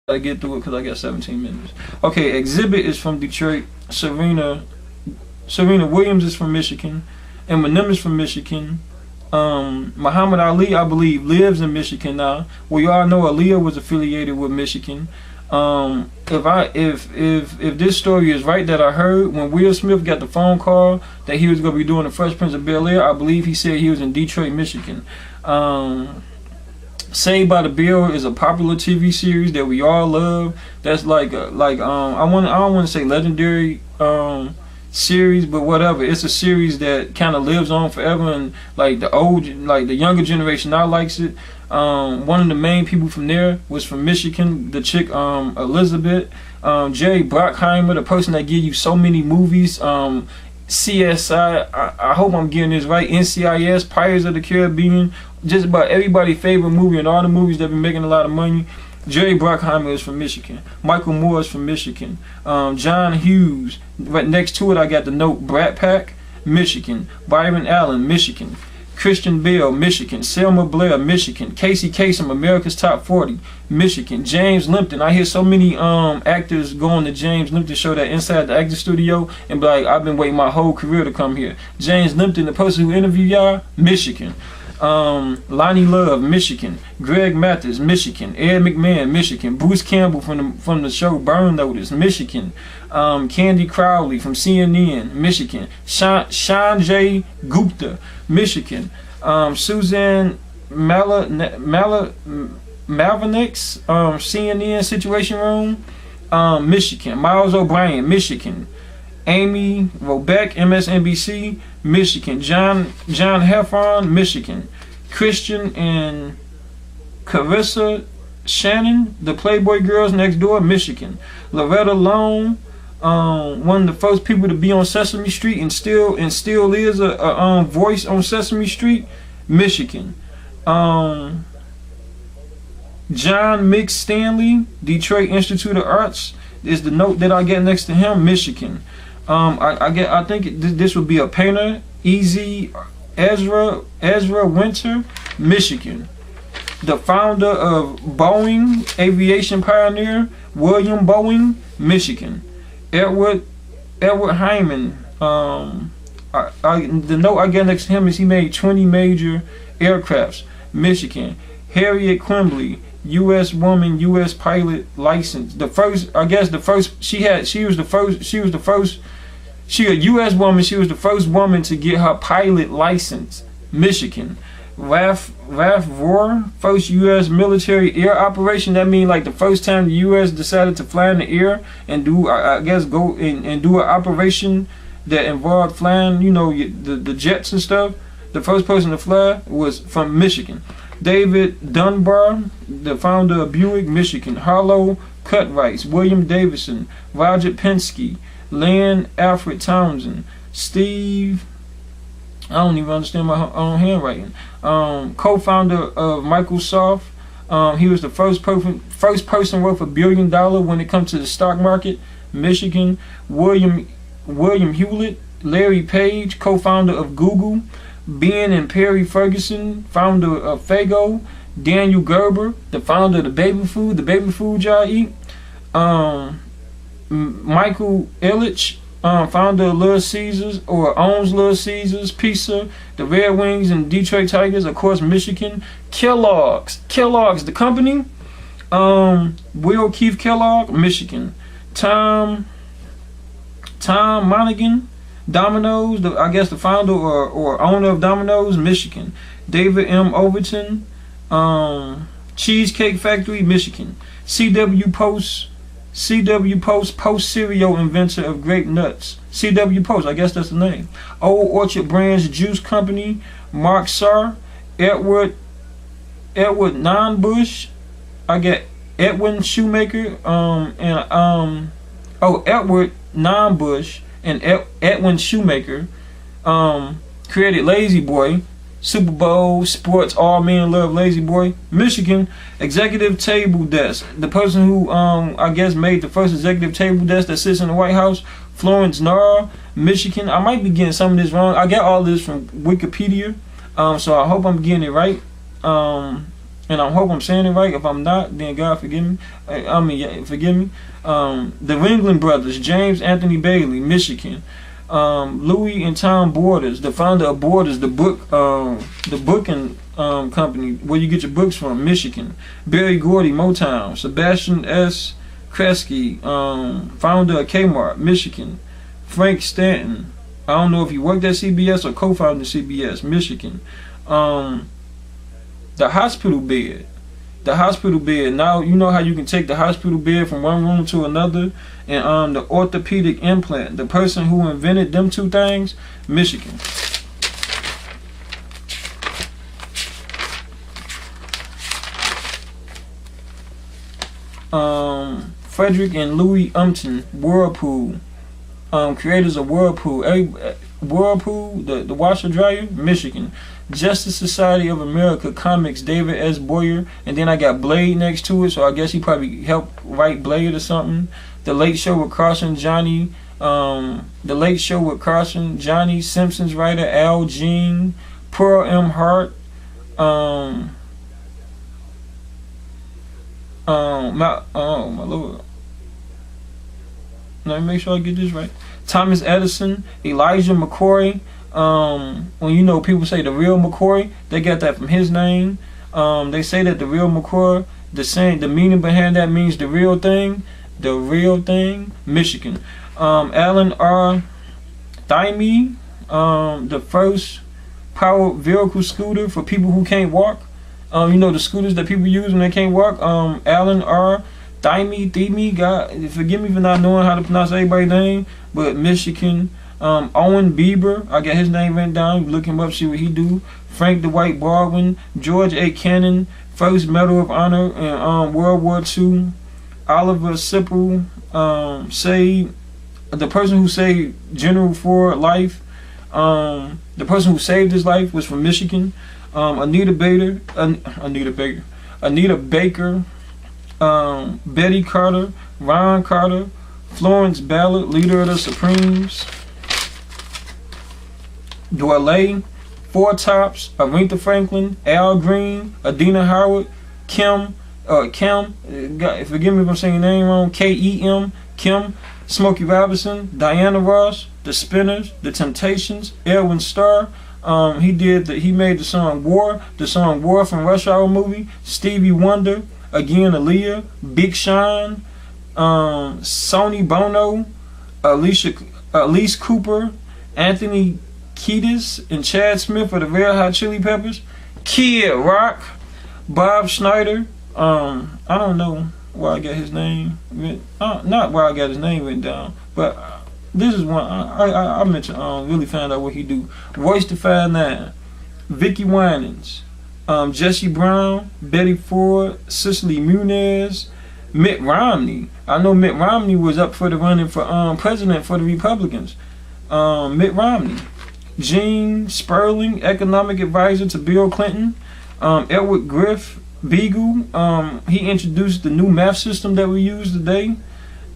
gotta get through it because I got 17 minutes. Okay, Exhibit is from Detroit. Serena Williams is from Michigan. Eminem is from Michigan. Muhammad Ali, I believe, lives in Michigan now. Well, you all know Aaliyah was affiliated with Michigan. If this story is right that I heard, when Will Smith got the phone call that he was gonna be doing the Fresh Prince of Bel-Air, I believe he said he was in Detroit, Michigan. Saved by the Bell is a popular TV series that we all love. That's I don't want to say legendary series, but whatever. It's a series that kind of lives on forever, and the younger generation now likes it. One of the main people from there was from Michigan, the chick Elizabeth. Jerry Bruckheimer, the person that give you so many movies. CSI, I hope I'm getting this right. NCIS, Pirates of the Caribbean, just about everybody's favorite movie and all the movies that been making a lot of money. Jerry Bruckheimer is from Michigan. Michael Moore is from Michigan. John Hughes. Right next to it, I got the note Brat Pack, Michigan. Byron Allen, Michigan. Christian Bale, Michigan. Selma Blair, Michigan. Casey Kasem, America's Top 40, Michigan. James Limpton. I hear so many actors going to James Limpton show that Inside the Actor Studio and be like, I've been waiting my whole career to come here. James Limpton, the person who interviewed y'all, Michigan. Lonnie Love, Michigan. Greg Mathis, Michigan. Ed McMahon, Michigan. Bruce Campbell from the show Burn Notice, Michigan. Candy Crowley from CNN, Michigan. Sanjay Gupta, Michigan. Suzanne Malvinix, CNN Situation Room, Michigan. Miles O'Brien, Michigan. Amy Robeck, MSNBC, Michigan. John Heffron, Michigan. Christian and Carissa Shannon, the Playboy Girls Next Door, Michigan. Loretta Lone, one of the first people to be on Sesame Street and still is a voice on Sesame Street, Michigan. John Mick Stanley, Detroit Institute of Arts, is the note that I get next to him, Michigan. I think this would be a painter, Easy Ezra Winter, Michigan. The founder of Boeing, aviation pioneer, William Boeing, Michigan. Edward Hyman. The note I get next to him is he made 20 major aircrafts, Michigan. Harriet Quimbley, U.S. woman, U.S. pilot license. She a U.S. woman. She was the first woman to get her pilot license, Michigan. Raf Rohr, first U.S. military air operation. That means like the first time the U.S. decided to fly in the air and do, go and do an operation that involved flying, the jets and stuff. The first person to fly was from Michigan. David Dunbar, the founder of Buick, Michigan. Harlow Cutrights, William Davidson, Roger Penske, Lynn Alfred Townsend, Steve, I don't even understand my own handwriting. Co-founder of Microsoft. He was the first person worth $1 billion when it comes to the stock market, Michigan. William Hewlett, Larry Page, co-founder of Google. Ben and Perry Ferguson, founder of Fago. Daniel Gerber, the founder of the baby food y'all eat. Michael Ilitch, founder of Little Caesars, or owns Little Caesars Pizza, the Red Wings and Detroit Tigers, of course, Michigan. Kellogg's, the company. Will Keith Kellogg, Michigan. Tom Monaghan, Domino's, the founder or owner of Domino's, Michigan. David M. Overton, Cheesecake Factory, Michigan. C.W. Post cereal inventor of grape nuts. C.W. Post, I guess that's the name. Old Orchard Brands Juice Company, Mark Sarr. Edward Nonbush, I get Edwin Shoemaker, Edward Nonbush and Edwin Shoemaker created Lazy Boy, Super Bowl, sports, all men love Lazy Boy. Michigan, executive table desk. The person who made the first executive table desk that sits in the White House, Florence Nara, Michigan. I might be getting some of this wrong. I got all this from Wikipedia, so I hope I'm getting it right. and I hope I'm saying it right. If I'm not, then God forgive me. Forgive me. The Ringling Brothers, James Anthony Bailey, Michigan. Louis and Tom Borders, the founder of Borders, the booking company where you get your books from, Michigan. Barry Gordy, Motown. Sebastian S. Kresge, founder of Kmart, Michigan. Frank Stanton, I don't know if he worked at CBS or co-founded CBS, Michigan. The hospital bed. Now you know how you can take the hospital bed from one room to another, and the orthopedic implant. The person who invented them two things, Michigan. Frederick and Louis Umpton, Whirlpool. Creators of Whirlpool. Whirlpool, the washer dryer, Michigan. Justice Society of America Comics, David S. Boyer, and then I got Blade next to it, so I guess he probably helped write Blade or something. The Late Show with Carson, Johnny. Johnny, Simpsons writer Al Jean, Pearl M. Hart. My lord. Let me make sure I get this right. Thomas Edison, Elijah McCoy. When you know people say the real McCoy, they got that from his name. They say that the real McCoy, the meaning behind that means the real thing, Michigan. Alan R. Thymie, the first powered vehicle scooter for people who can't walk. You know the scooters that people use when they can't walk. Alan R. Thymie, God, forgive me for not knowing how to pronounce everybody's name, but Michigan. Owen Bieber, I got his name written down. Look him up, see what he do. Frank Dwight Baldwin, George A. Cannon, first Medal of Honor in World War II. Oliver Sipple, the person who saved General Ford life. The person who saved his life was from Michigan. Anita Baker, Betty Carter, Ron Carter, Florence Ballard, leader of the Supremes. Dwelle, Four Tops, Aretha Franklin, Al Green, Adina Howard, Kim, forgive me if I'm saying your name wrong, K-E-M, Kim, Smokey Robinson, Diana Ross, The Spinners, The Temptations, Edwin Starr. He made the song War from Rush Hour movie. Stevie Wonder, again Aaliyah, Big Sean, Sonny Bono, Elise Cooper, Anthony Kiedis, and Chad Smith of the Red Hot Chili Peppers. Kid Rock, Bob Schneider. I don't know where I got his name. Not where I got his name written down, but this is one I mentioned. Really found out what he do. Royce the 5'9", Vicky Winans, Jesse Brown, Betty Ford, Cicely Muniz, Mitt Romney. I know Mitt Romney was up for the running for president for the Republicans. Mitt Romney. Gene Sperling, economic advisor to Bill Clinton. Edward Griff Beagle, he introduced the new math system that we use today.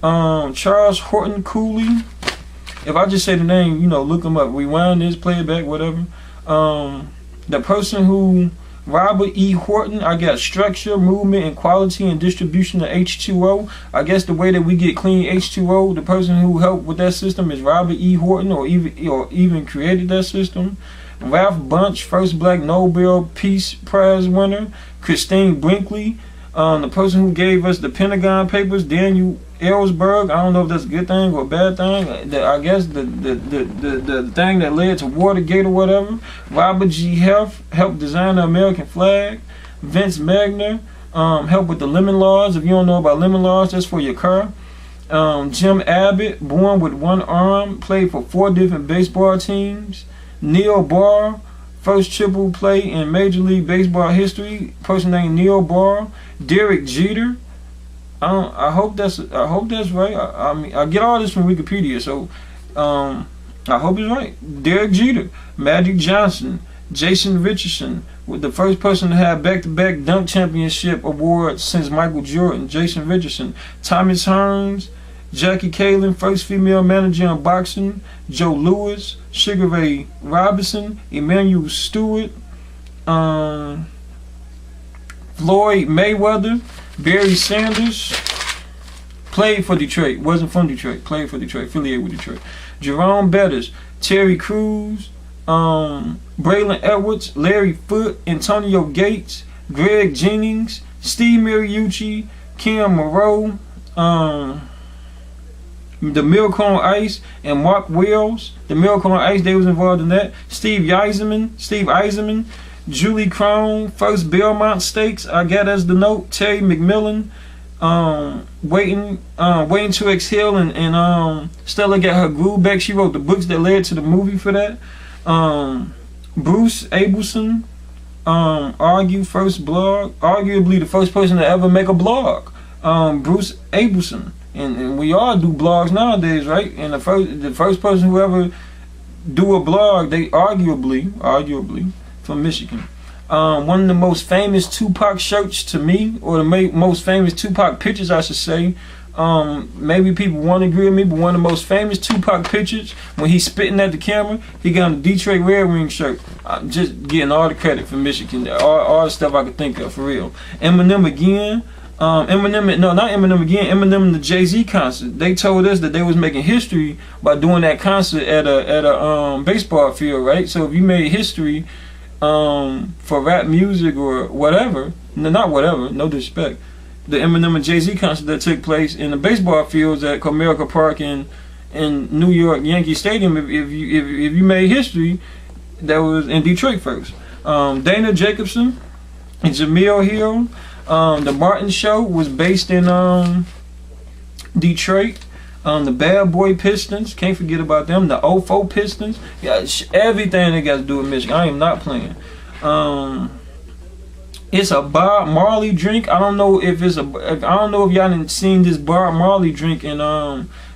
Charles Horton Cooley. If I just say the name, look him up. Rewind this, play it back, whatever. The person who, Robert E. Horton, I got structure, movement, and quality and distribution of H2O. I guess the way that we get clean H2O, the person who helped with that system is Robert E. Horton, or even created that system. Ralph Bunche, first black Nobel Peace Prize winner. Christine Brinkley, the person who gave us the Pentagon Papers. Daniel Ellsberg, I don't know if that's a good thing or a bad thing. I guess the thing that led to Watergate or whatever. Robert G. Heff helped design the American flag. Vince Magner helped with the lemon laws. If you don't know about lemon laws, that's for your car. Jim Abbott, born with one arm, played for 4 different baseball teams. Neil Barr, first triple play in Major League Baseball history. Person named Neil Barr. Derek Jeter. I hope that's right. I get all this from Wikipedia, so I hope it's right. Derek Jeter, Magic Johnson, Jason Richardson, with the first person to have back-to-back dunk championship awards since Michael Jordan. Jason Richardson, Thomas Hearns, Jackie Kalen, first female manager in boxing. Joe Louis, Sugar Ray Robinson, Emmanuel Stewart, Floyd Mayweather, Barry Sanders, played for Detroit, wasn't from Detroit, played for Detroit, affiliated with Detroit. Jerome Bettis, Terry Crews, Braylon Edwards, Larry Foote, Antonio Gates, Greg Jennings, Steve Mariucci, Kim Moreau, the Miracle on Ice, and Mark Wells. The Miracle on Ice, they was involved in that. Steve Eisenman, Julie Crone, First Belmont Stakes, I got as the note. Terry McMillan, Waiting to Exhale, and Stella got her groove back. She wrote the books that led to the movie for that. Bruce Abelson, arguably the first person to ever make a blog. Bruce Abelson, and we all do blogs nowadays, right? And the first person who ever do a blog, they arguably from Michigan. One of the most famous Tupac shirts to me, or the most famous Tupac pictures, I should say. Maybe people won't agree with me, but one of the most famous Tupac pictures, when he's spitting at the camera, he got on the Detroit Red Wing shirt. I'm just getting all the credit for Michigan, all the stuff I could think of, for real. Eminem again. Eminem and the Jay-Z concert. They told us that they was making history by doing that concert at a baseball field, right? So if you made history for rap music or whatever, no disrespect, the Eminem and Jay-Z concert that took place in the baseball fields at Comerica Park in New York Yankee Stadium, if you made history, that was in Detroit first. Dana Jacobson and Jamil Hill. The Martin Show was based in Detroit. The Bad Boy Pistons, can't forget about them. The 04 Pistons, yeah, everything that got to do with Michigan. I am not playing. It's a Bob Marley drink. I don't know if y'all done seen this Bob Marley drink in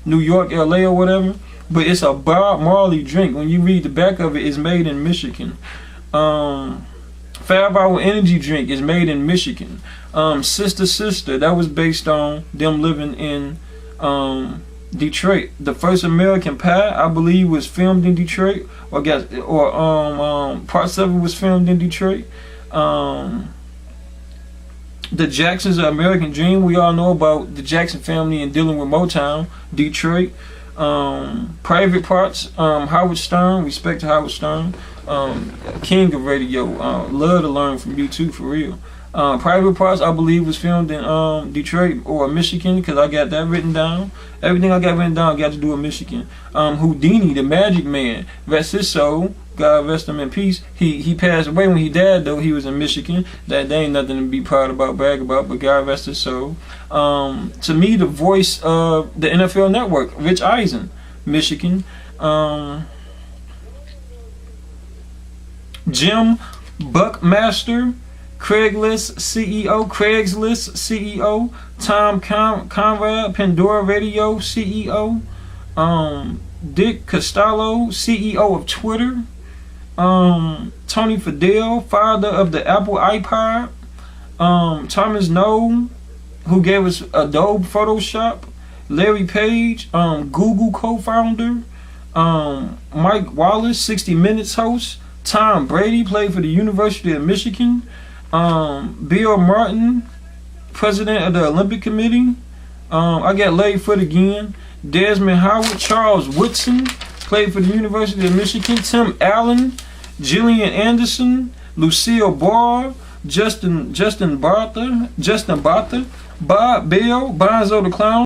New York, LA, or whatever. But it's a Bob Marley drink. When you read the back of it, it's made in Michigan. 5 Hour Energy drink is made in Michigan. Sister, that was based on them living in Detroit. The first American Pie, I believe, was filmed in Detroit, or parts of it was filmed in Detroit. The Jacksons, of American Dream, we all know about the Jackson family and dealing with Motown, Detroit. Private Parts, Howard Stern, respect to Howard Stern, king of radio, love to learn from you too, for real. Private Parts, I believe, was filmed in Detroit or Michigan, because I got that written down. Everything I got written down got to do with Michigan. Houdini, the Magic Man, rest his soul, God rest him in peace. He passed away. When he died, though, he was in Michigan. That ain't nothing to be proud about, brag about, but God rest his soul. To me, the voice of the NFL Network, Rich Eisen, Michigan. Jim Buckmaster, Craigslist CEO, Tom Conrad, Pandora Radio CEO, Dick Costolo, CEO of Twitter, Tony Fadell, father of the Apple iPod, Thomas Noel, who gave us Adobe Photoshop, Larry Page, Google co-founder, Mike Wallace, 60 Minutes host, Tom Brady, played for the University of Michigan, Bill Martin, president of the Olympic Committee. I got Larry Foote again. Desmond Howard, Charles Woodson, played for the University of Michigan. Tim Allen, Jillian Anderson, Lucille Barr, Justin Bartha, Bob Bell, Bonzo the Clown.